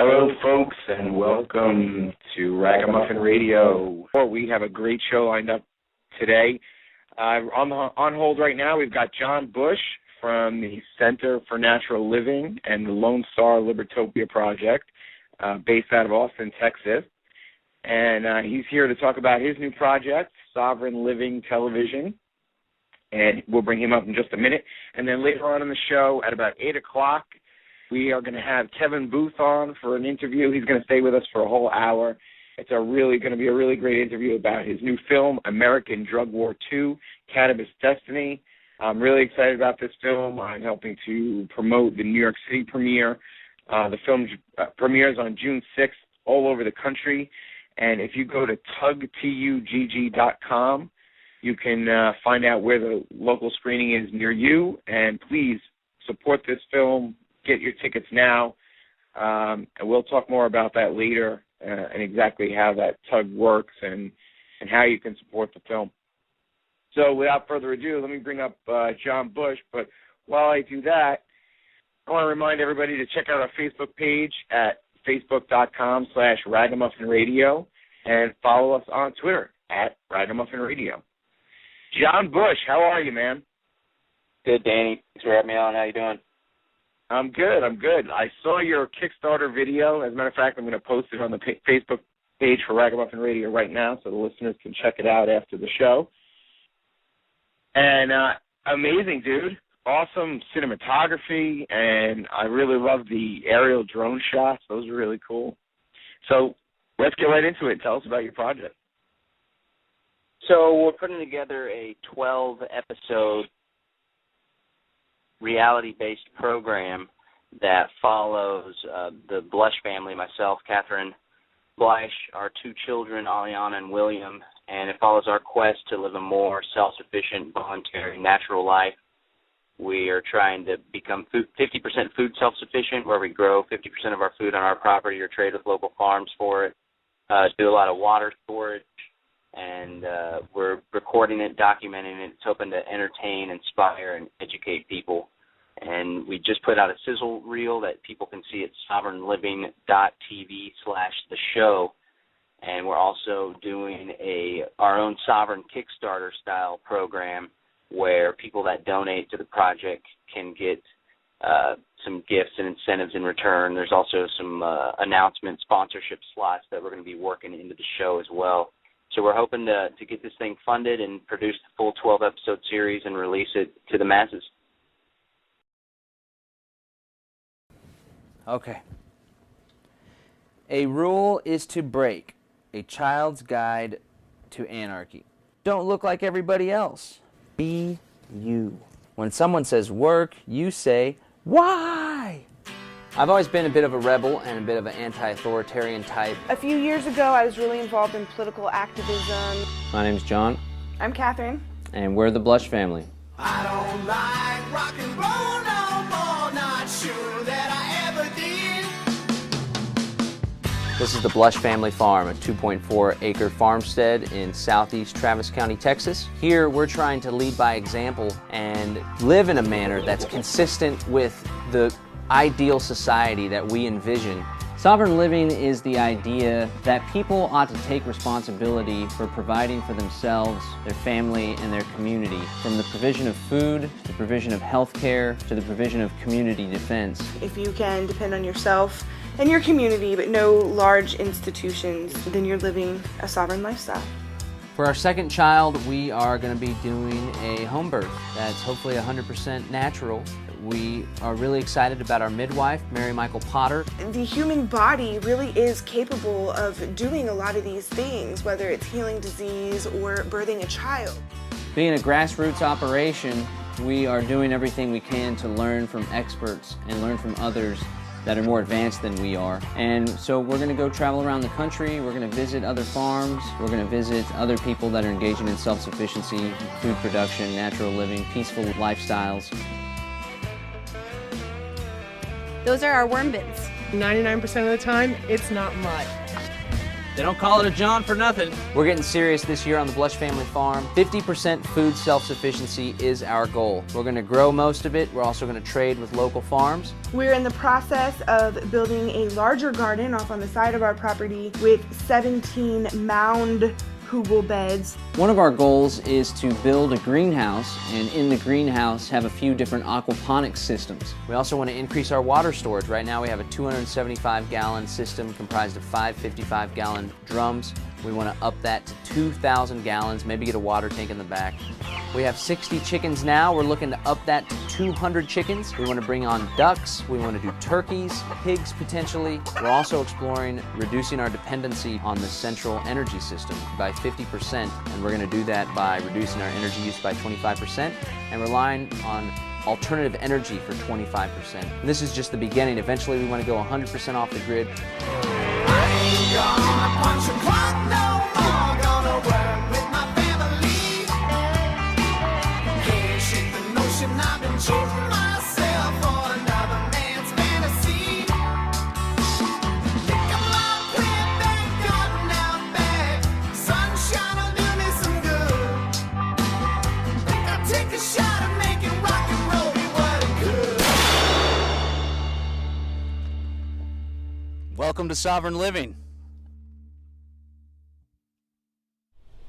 Hello, folks, and welcome to Ragamuffin Radio. We have a great show lined up today. On hold right now, we've got John Bush from the Center for Natural Living and the Lone Star Libertopia Project, based out of Austin, Texas. And he's here to talk about his new project, Sovereign Living Television. And we'll bring him up in just a minute. And then later on in the show, at about 8 o'clock, we are going to have Kevin Booth on for an interview. He's going to stay with us for a whole hour. It's going to be a really great interview about his new film, American Drug War II, Cannabis Destiny. I'm really excited about this film. I'm helping to promote the New York City premiere. The film premieres on June 6th all over the country. And if you go to tugg.com, you can find out where the local screening is near you. And please support this film. Get your tickets now. And we'll talk more about that later and exactly how that tug works and how you can support the film. So without further ado, let me bring up John Bush. But while I do that, I want to remind everybody to check out our Facebook page at facebook.com/RagamuffinRadio and follow us on Twitter at RagamuffinRadio. John Bush, how are you, man? Good, Danny. Thanks for having me on. How you doing? I'm good. I saw your Kickstarter video. As a matter of fact, I'm going to post it on the Facebook page for Ragamuffin Radio right now so the listeners can check it out after the show. And amazing, dude. Awesome cinematography, and I really love the aerial drone shots. Those are really cool. So let's get right into it. Tell us about your project. So we're putting together a 12-episode reality-based program that follows the Blush family, myself, Catherine Blush, our two children, Aliana and William, and it follows our quest to live a more self-sufficient, voluntary, natural life. We are trying to become 50% food self-sufficient, where we grow 50% of our food on our property or trade with local farms for it, do a lot of water storage, and we're recording it, documenting it. It's hoping to entertain, inspire, and educate people. And we just put out a sizzle reel that people can see at sovereignliving.tv/the show. And we're also doing our own Sovereign Kickstarter-style program where people that donate to the project can get some gifts and incentives in return. There's also some announcement sponsorship slots that we're going to be working into the show as well. So we're hoping to get this thing funded and produce the full 12-episode series and release it to the masses. Okay. A rule is to break. A child's guide to anarchy. Don't look like everybody else. Be you. When someone says work, you say, why? I've always been a bit of a rebel and a bit of an anti-authoritarian type. A few years ago, I was really involved in political activism. My name's John. I'm Catherine. And we're the Blush family. I don't like rock and roll no more, not sure that I ever did. This is the Blush Family Farm, a 2.4-acre farmstead in southeast Travis County, Texas. Here, we're trying to lead by example and live in a manner that's consistent with the ideal society that we envision. Sovereign living is the idea that people ought to take responsibility for providing for themselves, their family, and their community, from the provision of food, to the provision of health care, to the provision of community defense. If you can depend on yourself and your community, but no large institutions, then you're living a sovereign lifestyle. For our second child, we are going to be doing a home birth that's hopefully 100% natural. We are really excited about our midwife, Mary Michael Potter. The human body really is capable of doing a lot of these things, whether it's healing disease or birthing a child. Being a grassroots operation, we are doing everything we can to learn from experts and learn from others that are more advanced than we are. And so we're going to go travel around the country, we're going to visit other farms, we're going to visit other people that are engaging in self-sufficiency, food production, natural living, peaceful lifestyles. Those are our worm bins. 99% of the time, it's not mud. They don't call it a John for nothing. We're getting serious this year on the Blush Family Farm. 50% food self-sufficiency is our goal. We're going to grow most of it. We're also going to trade with local farms. We're in the process of building a larger garden off on the side of our property with 17 mound hugel beds. One of our goals is to build a greenhouse, and in the greenhouse have a few different aquaponics systems. We also want to increase our water storage. Right now we have a 275-gallon system comprised of 5 55-gallon drums. We want to up that to 2,000 gallons, maybe get a water tank in the back. We have 60 chickens now. We're looking to up that to 200 chickens. We want to bring on ducks. We want to do turkeys, pigs potentially. We're also exploring reducing our dependency on the central energy system by 50%, and we're going to do that by reducing our energy use by 25% and relying on alternative energy for 25%. And this is just the beginning. Eventually we want to go 100% off the grid. Welcome to Sovereign Living.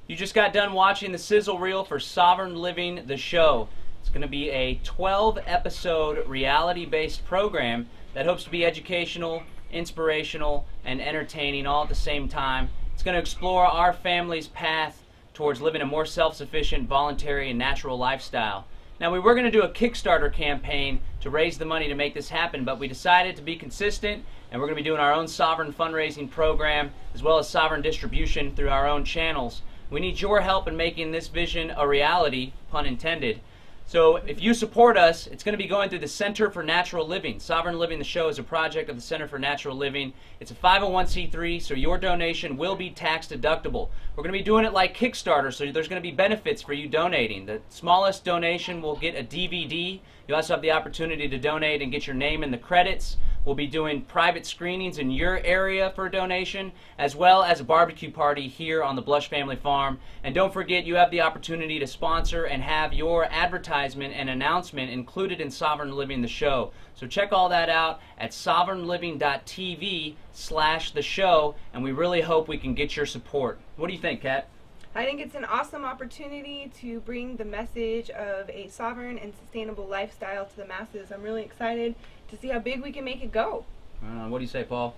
You just got done watching the sizzle reel for Sovereign Living, the show. It's going to be a 12-episode reality-based program that hopes to be educational, inspirational, and entertaining all at the same time. It's going to explore our family's path towards living a more self-sufficient, voluntary, and natural lifestyle. Now, we were going to do a Kickstarter campaign to raise the money to make this happen, but we decided to be consistent, and we're going to be doing our own Sovereign fundraising program as well as Sovereign distribution through our own channels. We need your help in making this vision a reality, pun intended. So if you support us, it's going to be going through the Center for Natural Living. Sovereign Living, the show, is a project of the Center for Natural Living. It's a 501c3, so your donation will be tax deductible. We're going to be doing it like Kickstarter, so there's going to be benefits for you donating. The smallest donation will get a DVD. You also have the opportunity to donate and get your name in the credits. We'll be doing private screenings in your area for a donation, as well as a barbecue party here on the Blush Family Farm. And don't forget, you have the opportunity to sponsor and have your advertisement and announcement included in Sovereign Living, the show. So check all that out at sovereignliving.tv/the show, and we really hope we can get your support. What do you think, Kat? I think it's an awesome opportunity to bring the message of a sovereign and sustainable lifestyle to the masses. I'm really excited to see how big we can make it go. What do you say, Paul?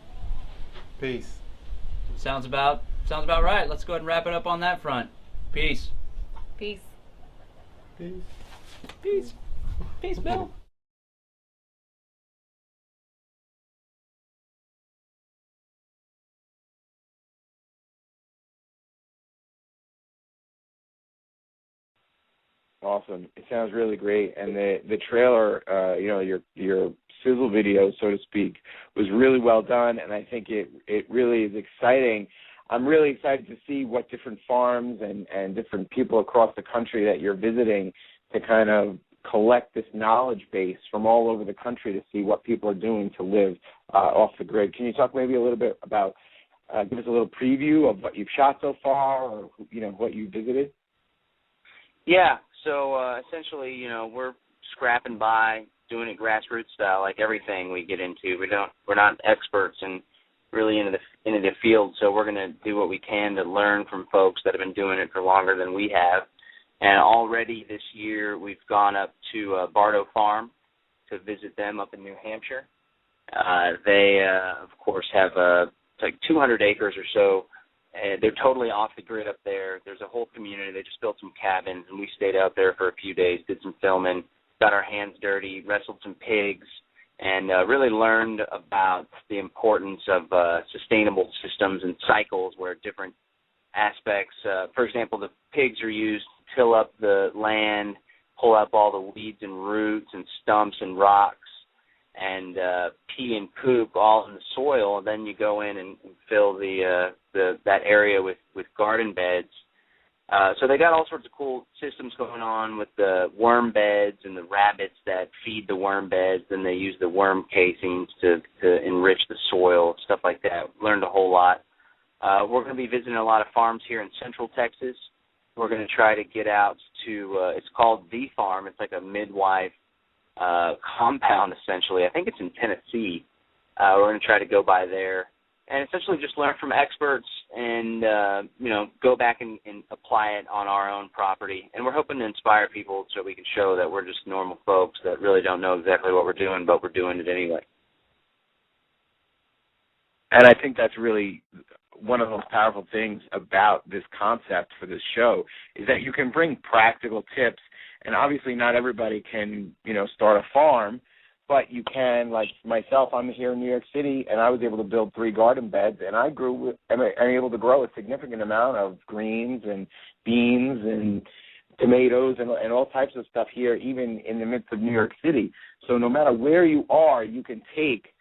Peace. Sounds about right. Let's go ahead and wrap it up on that front. Peace. Peace. Peace. Peace. Peace, Bill. Awesome. It sounds really great, and the trailer, your sizzle video, so to speak, was really well done, and I think it really is exciting. I'm really excited to see what different farms and different people across the country that you're visiting to kind of collect this knowledge base from all over the country to see what people are doing to live off the grid. Can you talk maybe a little bit about, give us a little preview of what you've shot so far, or what you visited? Yeah, so essentially, we're scrapping by, doing it grassroots style, like everything we get into. We're not experts and really into the field, so we're going to do what we can to learn from folks that have been doing it for longer than we have. And already this year, we've gone up to Bardo Farm to visit them up in New Hampshire. They, of course, have like 200 acres or so. They're totally off the grid up there. There's a whole community. They just built some cabins, and we stayed out there for a few days, did some filming, got our hands dirty, wrestled some pigs, and really learned about the importance of sustainable systems and cycles where different aspects, for example, the pigs are used to till up the land, pull up all the weeds and roots and stumps and rocks, and pee and poop all in the soil, and then you go in and fill that area with garden beds. So they got all sorts of cool systems going on with the worm beds and the rabbits that feed the worm beds. Then they use the worm casings to enrich the soil, stuff like that. Learned a whole lot. We're going to be visiting a lot of farms here in Central Texas. We're going to try to get out to, it's called The Farm. It's like a midwife compound, essentially. I think it's in Tennessee. We're going to try to go by there and essentially just learn from experts and, go back and apply it on our own property. And we're hoping to inspire people so we can show that we're just normal folks that really don't know exactly what we're doing, but we're doing it anyway. And I think that's really one of the most powerful things about this concept for this show is that you can bring practical tips. And obviously not everybody can, start a farm, but you can, like myself, I'm here in New York City, and I was able to build 3 garden beds, and I'm able to grow a significant amount of greens and beans and tomatoes and all types of stuff here, even in the midst of New York City. So no matter where you are, you can take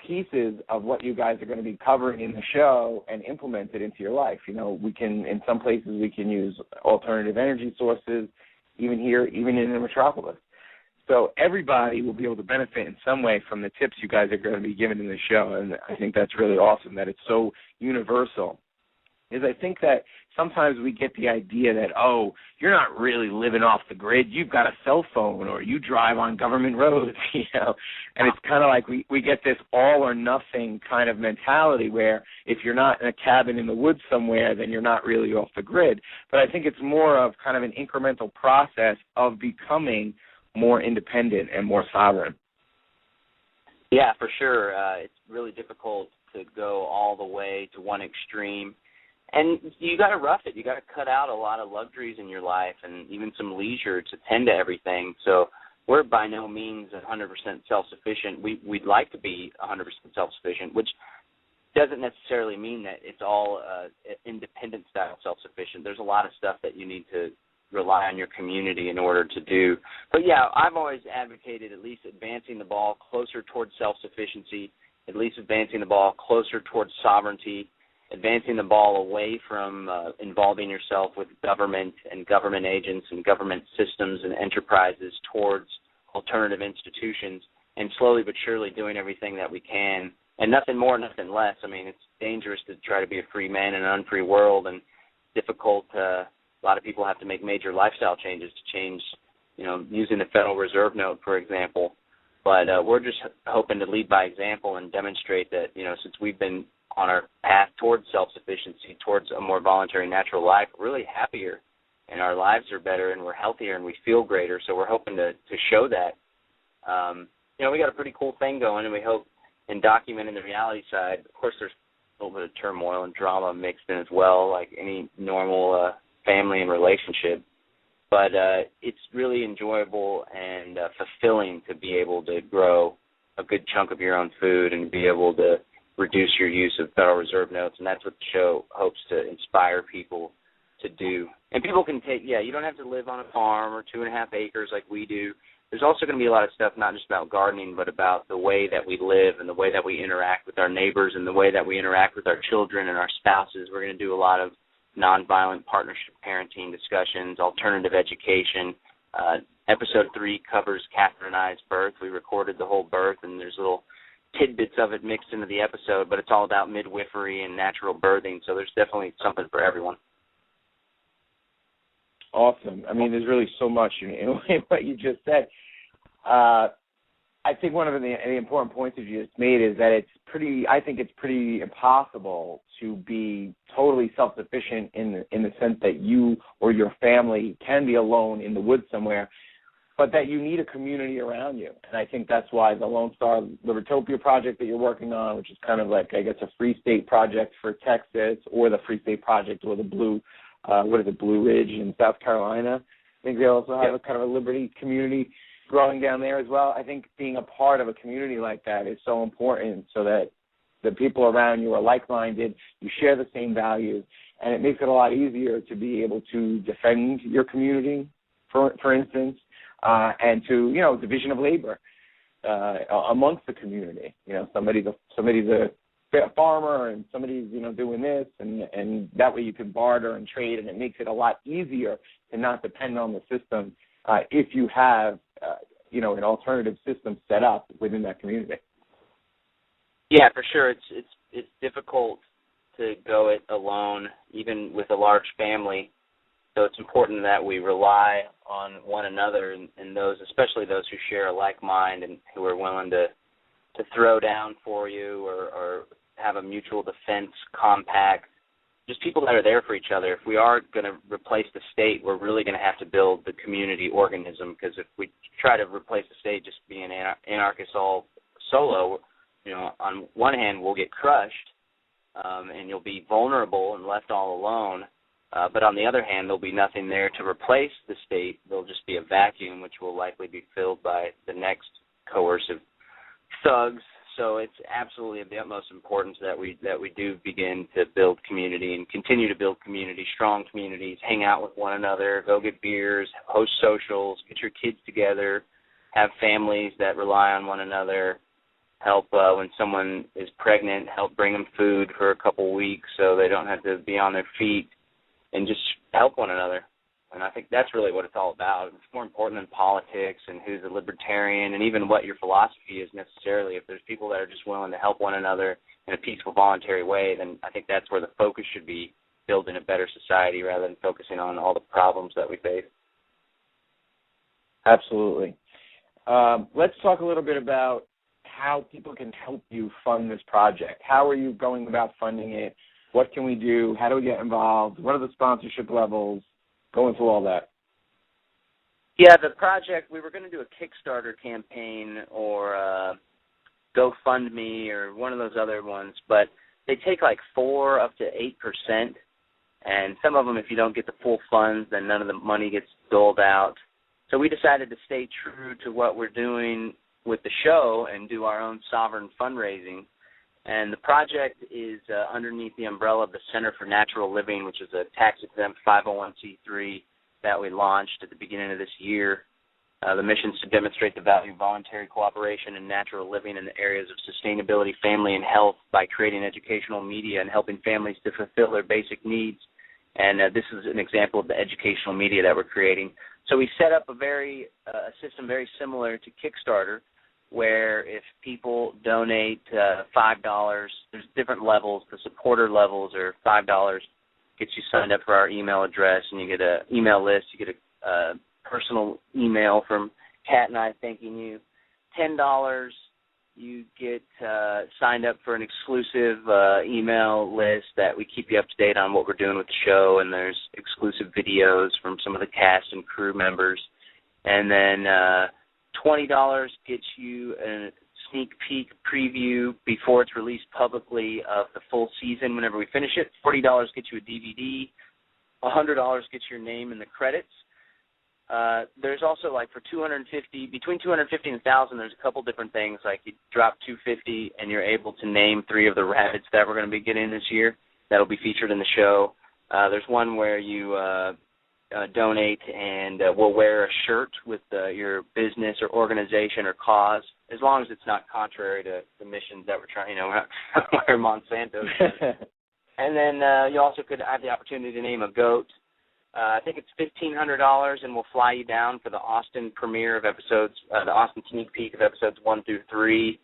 pieces of what you guys are going to be covering in the show and implement it into your life. We can, in some places, we can use alternative energy sources, even here, even in the metropolis. So everybody will be able to benefit in some way from the tips you guys are going to be giving in the show, and I think that's really awesome that it's so universal. Is I think that sometimes we get the idea that, you're not really living off the grid. You've got a cell phone or you drive on government roads, and it's kind of like we get this all or nothing kind of mentality where if you're not in a cabin in the woods somewhere, then you're not really off the grid. But I think it's more of kind of an incremental process of becoming more independent and more sovereign. Yeah, for sure. It's really difficult to go all the way to one extreme. And you got to rough it. You got to cut out a lot of luxuries in your life and even some leisure to tend to everything. So we're by no means 100% self-sufficient. We'd like to be 100% self-sufficient, which doesn't necessarily mean that it's all independent style self-sufficient. There's a lot of stuff that you need to rely on your community in order to do. But, yeah, I've always advocated at least advancing the ball closer towards self-sufficiency, at least advancing the ball closer towards sovereignty, advancing the ball away from involving yourself with government and government agents and government systems and enterprises towards alternative institutions, and slowly but surely doing everything that we can, and nothing more, nothing less. I mean, it's dangerous to try to be a free man in an unfree world, and difficult. A lot of people have to make major lifestyle changes to change, using the Federal Reserve note, for example. But we're just hoping to lead by example and demonstrate that, since we've been on our path towards self-sufficiency, towards a more voluntary, natural life, we're really happier, and our lives are better, and we're healthier, and we feel greater. So we're hoping to show that. We got a pretty cool thing going, and we hope in documenting the reality side. Of course, there's a little bit of turmoil and drama mixed in as well, like any normal family and relationship. But it's really enjoyable and fulfilling to be able to grow a good chunk of your own food and be able to reduce your use of Federal Reserve notes, and that's what the show hopes to inspire people to do. And people can you don't have to live on a farm or 2.5 acres like we do. There's also going to be a lot of stuff, not just about gardening, but about the way that we live and the way that we interact with our neighbors and the way that we interact with our children and our spouses. We're going to do a lot of nonviolent partnership parenting discussions, alternative education. Episode 3 covers Catherine and I's birth. We recorded the whole birth, and there's little tidbits of it mixed into the episode, but it's all about midwifery and natural birthing, so there's definitely something for everyone. Awesome. I mean, there's really so much in what you just said. I think one of the important points that you just made is that I think it's pretty impossible to be totally self-sufficient in the sense that you or your family can be alone in the woods somewhere, but that you need a community around you. And I think that's why the Lone Star Libertopia project that you're working on, which is kind of like, I guess, a Free State project for Texas, or the Free State project or the Blue Ridge in South Carolina. I think they also have a kind of a liberty community growing down there as well. I think being a part of a community like that is so important, so that the people around you are like-minded, you share the same values, and it makes it a lot easier to be able to defend your community, for instance, and to, division of labor amongst the community. Somebody's a farmer and somebody's, doing this, and that way you can barter and trade, and it makes it a lot easier to not depend on the system if you have, an alternative system set up within that community. Yeah, for sure. It's difficult to go it alone, even with a large family. So it's important that we rely on one another and those, especially those who share a like mind and who are willing to throw down for you or have a mutual defense compact. Just people that are there for each other. If we are going to replace the state, we're really going to have to build the community organism, because if we try to replace the state just being anarchists all solo, on one hand we'll get crushed and you'll be vulnerable and left all alone, but on the other hand there'll be nothing there to replace the state. There'll just be a vacuum, which will likely be filled by the next coercive thugs. So it's absolutely of the utmost importance that we do begin to build community and continue to build community, strong communities, hang out with one another, go get beers, host socials, get your kids together, have families that rely on one another, help when someone is pregnant, help bring them food for a couple weeks so they don't have to be on their feet, and just help one another. And I think that's really what it's all about. It's more important than politics and who's a libertarian and even what your philosophy is necessarily. If there's people that are just willing to help one another in a peaceful, voluntary way, then I think that's where the focus should be, building a better society rather than focusing on all the problems that we face. Absolutely. Let's talk a little bit about how people can help you fund this project. How are you going about funding it? What can we do? How do we get involved? What are the sponsorship levels? Going through all that. Yeah, the project, we were going to do a Kickstarter campaign or GoFundMe or one of those other ones, but they take like 4 up to 8%, and some of them, if you don't get the full funds, then none of the money gets doled out. So we decided to stay true to what we're doing with the show and do our own sovereign fundraising. And the project is underneath the umbrella of the Center for Natural Living, which is a tax-exempt 501c3 that we launched at the beginning of this year. The mission is to demonstrate the value of voluntary cooperation and natural living in the areas of sustainability, family, and health by creating educational media and helping families to fulfill their basic needs. And this is an example of the educational media that we're creating. So we set up a system very similar to Kickstarter, where if people donate $5, there's different levels. The supporter levels are $5, gets you signed up for our email address, and you get an email list. You get a personal email from Kat and I thanking you. $10, you get signed up for an exclusive email list that we keep you up to date on what we're doing with the show, and there's exclusive videos from some of the cast and crew members. And then $20 gets you a sneak peek preview before it's released publicly of the full season whenever we finish it. $40 gets you a DVD. $100 gets your name in the credits. There's also, like, for between $250 and $1,000, there's a couple different things. Like, you drop $250 and you're able to name 3 of the rabbits that we're going to be getting this year that'll be featured in the show. There's one where you donate and we'll wear a shirt with your business or organization or cause, as long as it's not contrary to the missions that we're trying, we're not wear Monsanto's. And then you also could have the opportunity to name a goat. I think it's $1,500, and we'll fly you down for the Austin premiere of episodes, the Austin sneak peek of episodes 1 through 3.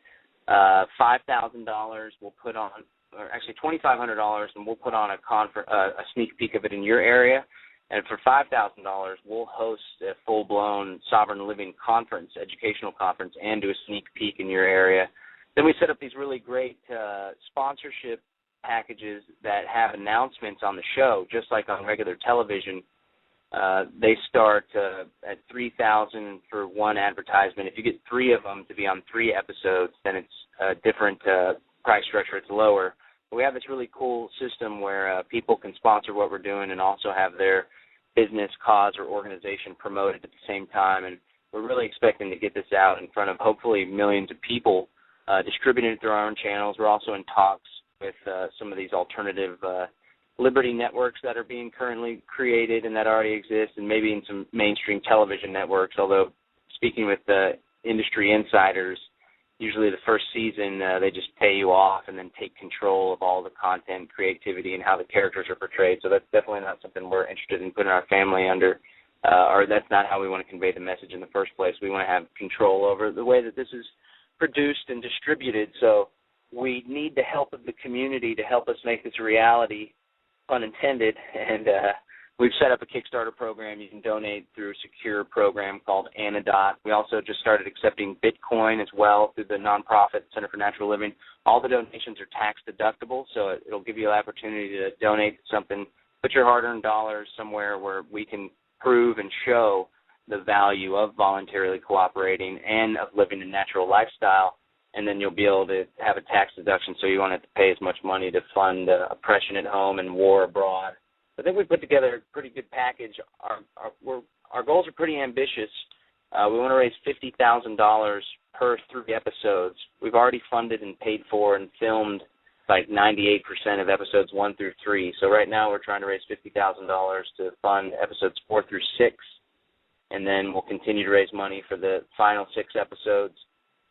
$5,000 we'll put on, or actually $2,500, and we'll put on a sneak peek of it in your area. And for $5,000, we'll host a full-blown Sovereign Living conference, educational conference, and do a sneak peek in your area. Then we set up these really great sponsorship packages that have announcements on the show, just like on regular television. They start at $3,000 for one advertisement. If you get 3 of them to be on 3 episodes, then it's a different price structure. It's lower. But we have this really cool system where people can sponsor what we're doing and also have their business, cause, or organization promoted at the same time. And we're really expecting to get this out in front of hopefully millions of people, distributing it through our own channels. We're also in talks with some of these alternative liberty networks that are being currently created and that already exist, and maybe in some mainstream television networks, although speaking with industry insiders, usually the first season they just pay you off and then take control of all the content, creativity, and how the characters are portrayed. So that's definitely not something we're interested in putting our family under, or that's not how we want to convey the message in the first place. We want to have control over the way that this is produced and distributed. So we need the help of the community to help us make this a reality, pun intended, and we've set up a Kickstarter program. You can donate through a secure program called Anadot. We also just started accepting Bitcoin as well through the nonprofit Center for Natural Living. All the donations are tax deductible, so it'll give you an opportunity to donate something, put your hard-earned dollars somewhere where we can prove and show the value of voluntarily cooperating and of living a natural lifestyle, and then you'll be able to have a tax deduction so you won't have to pay as much money to fund oppression at home and war abroad. I think we put together a pretty good package. Our goals are pretty ambitious. We want to raise $50,000 per 3 episodes. We've already funded and paid for and filmed like 98% of episodes 1 through 3. So right now we're trying to raise $50,000 to fund episodes 4 through 6, and then we'll continue to raise money for the final 6 episodes.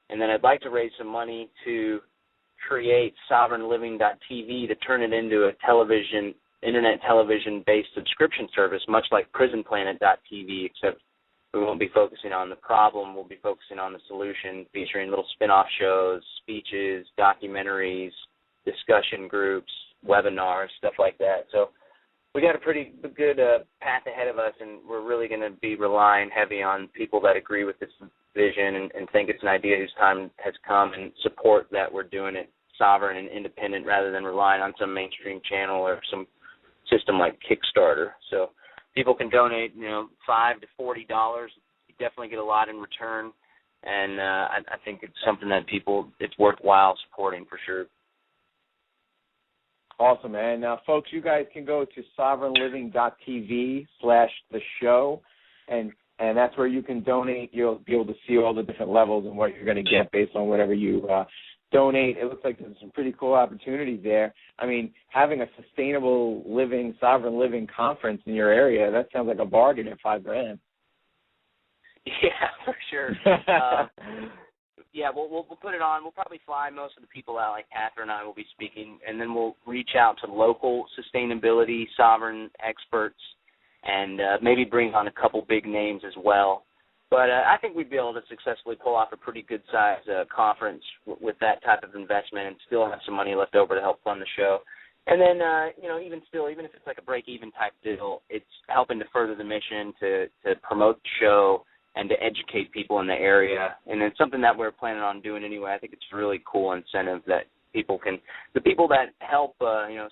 And then I'd like to raise some money to create sovereignliving.tv to turn it into a internet television-based subscription service, much like prisonplanet.tv, except we won't be focusing on the problem. We'll be focusing on the solution, featuring little spin-off shows, speeches, documentaries, discussion groups, webinars, stuff like that. So we got a pretty good path ahead of us, and we're really going to be relying heavy on people that agree with this vision and think it's an idea whose time has come and support that we're doing it sovereign and independent rather than relying on some mainstream channel or some system like Kickstarter. So people can donate, $5 to $40. You definitely get a lot in return, and I think it's something that it's worthwhile supporting for sure. Awesome, man. Now, folks, you guys can go to sovereignliving.tv/the show, and that's where you can donate. You'll be able to see all the different levels and what you're going to get based on whatever you donate. It looks like there's some pretty cool opportunities there. I mean, having a sustainable living, sovereign living conference in your area, that sounds like a bargain at $5,000. Yeah, for sure. Yeah, we'll put it on. We'll probably fly most of the people out, like Catherine and I will be speaking, and then we'll reach out to local sustainability, sovereign experts, and maybe bring on a couple big names as well. But I think we'd be able to successfully pull off a pretty good-sized conference with that type of investment and still have some money left over to help fund the show. And then, even if it's like a break-even type deal, it's helping to further the mission to promote the show and to educate people in the area. And it's something that we're planning on doing anyway. I think it's a really cool incentive that the people that help,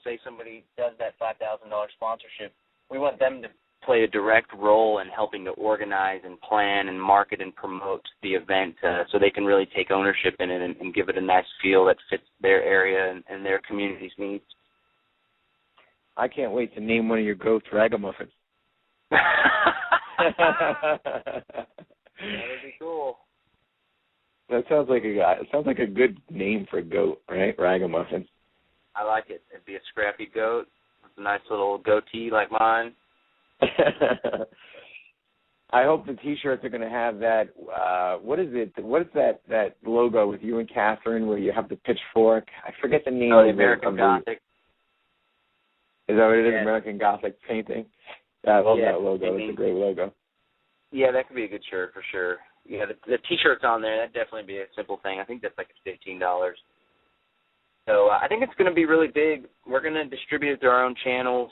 say somebody does that $5,000 sponsorship, we want them to play a direct role in helping to organize and plan and market and promote the event so they can really take ownership in it and give it a nice feel that fits their area and their community's needs. I can't wait to name one of your goats Ragamuffin. That would be cool. That sounds like a good name for a goat, right? Ragamuffin. I like it. It'd be a scrappy goat with a nice little goatee like mine. I hope the T-shirts are going to have that. What is it? What is that logo with you and Catherine where you have the pitchfork? I forget the name. Oh, the American Gothic. Is that what it is? Yeah. American Gothic painting. I love that logo. It's a great logo. Yeah, that could be a good shirt for sure. Yeah, the T-shirts on there, that'd definitely be a simple thing. I think that's like $15. So I think it's going to be really big. We're going to distribute it through our own channels.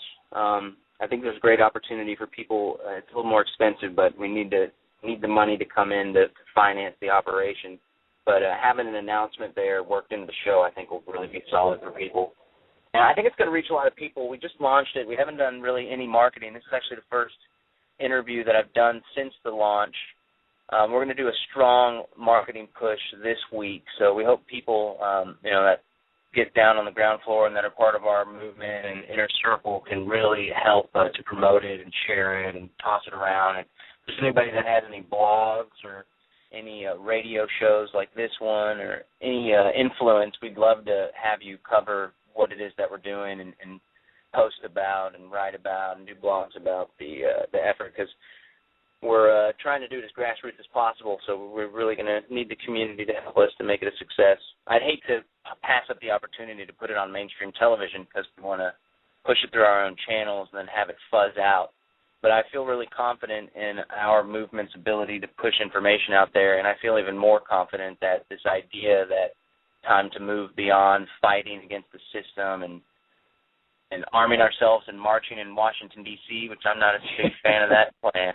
I think there's great opportunity for people. It's a little more expensive, but we need the money to come in to finance the operation. But having an announcement there worked into the show, I think, will really be solid for people. And I think it's going to reach a lot of people. We just launched it. We haven't done really any marketing. This is actually the first interview that I've done since the launch. We're going to do a strong marketing push this week. So we hope people, that get down on the ground floor and that are part of our movement and inner circle can really help to promote it and share it and toss it around. And if there's anybody that has any blogs or any radio shows like this one or any influence, we'd love to have you cover what it is that we're doing and post about and write about and do blogs about the effort, because we're trying to do it as grassroots as possible, so we're really going to need the community to help us to make it a success. I'd hate to pass up the opportunity to put it on mainstream television because we want to push it through our own channels and then have it fuzz out. But I feel really confident in our movement's ability to push information out there, and I feel even more confident that this idea that time to move beyond fighting against the system and arming ourselves and marching in Washington, D.C., which I'm not a big fan of that plan.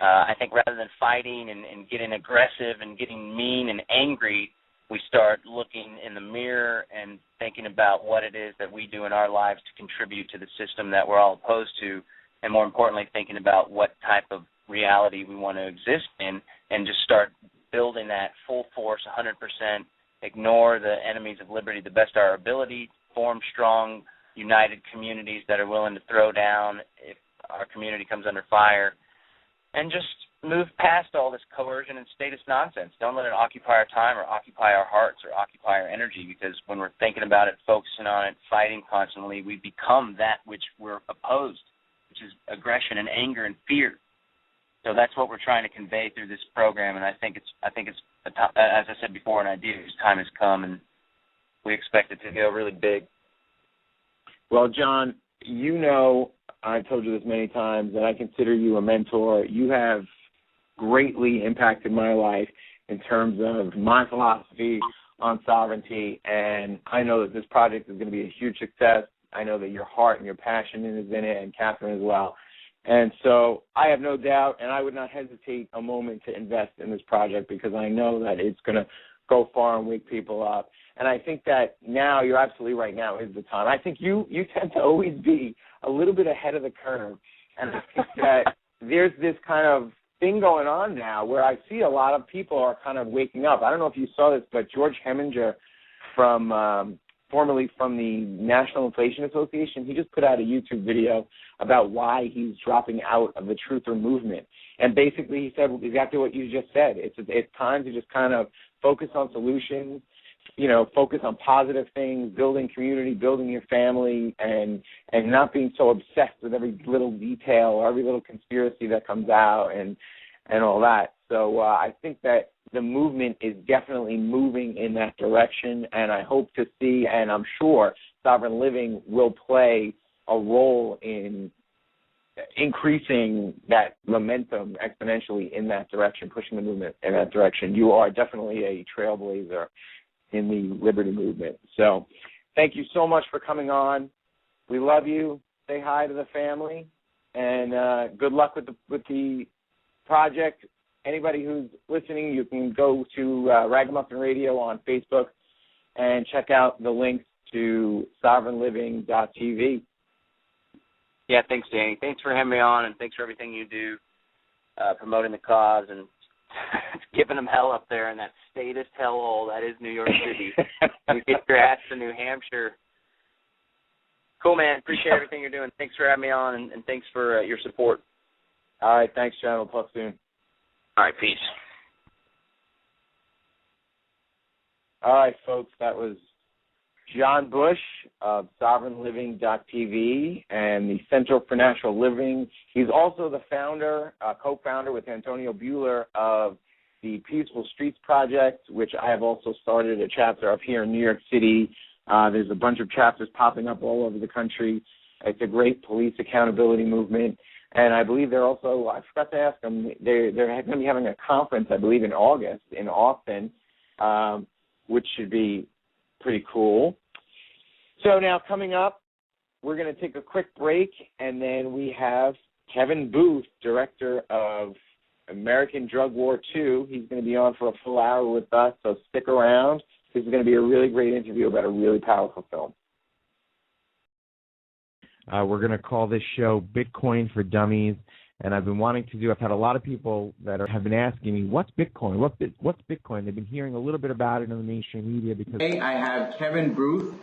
I think rather than fighting and getting aggressive and getting mean and angry, we start looking in the mirror and thinking about what it is that we do in our lives to contribute to the system that we're all opposed to, and more importantly, thinking about what type of reality we want to exist in, and just start building that full force, 100%, ignore the enemies of liberty the best of our ability, form strong, united communities that are willing to throw down if our community comes under fire, and just move past all this coercion and status nonsense. Don't let it occupy our time or occupy our hearts or occupy our energy, because when we're thinking about it, focusing on it, fighting constantly, we become that which we're opposed, which is aggression and anger and fear. So that's what we're trying to convey through this program, and I think it's as I said before, an idea whose time has come, and we expect it to go really big. Well, John, you know, I've told you this many times, that I consider you a mentor. You have greatly impacted my life in terms of my philosophy on sovereignty, and I know that this project is going to be a huge success. I know that your heart and your passion is in it, and Catherine as well. And so I have no doubt, and I would not hesitate a moment to invest in this project, because I know that it's going to go far and wake people up. And I think that now, you're absolutely right, now is the time. I think you tend to always be a little bit ahead of the curve. And I think that there's this kind of thing going on now where I see a lot of people are kind of waking up. I don't know if you saw this, but George Heminger, formerly from the National Inflation Association, he just put out a YouTube video about why he's dropping out of the truther movement. And basically he said exactly what you just said. It's time to just kind of focus on solutions, you know, focus on positive things, building community, building your family, and not being so obsessed with every little detail or every little conspiracy that comes out and all that. So I think that the movement is definitely moving in that direction, and I hope to see, and I'm sure Sovereign Living will play a role in increasing that momentum exponentially in that direction, pushing the movement in that direction. You are definitely a trailblazer in the liberty movement. So thank you so much for coming on. We love you. Say hi to the family, and good luck with the project. Anybody who's listening, you can go to Ragamuffin Radio on Facebook and check out the links to sovereignliving.tv. Yeah, thanks, Danny. Thanks for having me on, and thanks for everything you do, promoting the cause and giving them hell up there in that statist hellhole that is New York City. You get your ass to New Hampshire. Cool, man. Appreciate everything you're doing. Thanks for having me on, and thanks for your support. All right, thanks, John. We'll talk soon. All right, peace. All right, folks, that was John Bush of sovereignliving.tv and the Center for Natural Living. He's also the founder, co-founder with Antonio Buehler of the Peaceful Streets Project, which I have also started a chapter of here in New York City. There's a bunch of chapters popping up all over the country. It's a great police accountability movement. And I believe they're also, I forgot to ask them, they're going to be having a conference, I believe, in August in Austin, which should be pretty cool. So now coming up, we're going to take a quick break, and then we have Kevin Booth, director of American Drug War 2. He's going to be on for a full hour with us, so stick around. This is going to be a really great interview about a really powerful film. We're going to call this show Bitcoin for Dummies, and I've had a lot of people that have been asking me, what's Bitcoin? What's Bitcoin? They've been hearing a little bit about it in the mainstream media. Today I have Kevin Booth,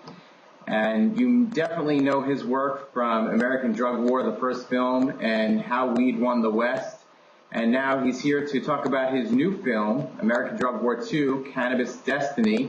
and you definitely know his work from American Drug War, the first film, and How Weed Won the West. And now he's here to talk about his new film, American Drug War 2, Cannabis Destiny.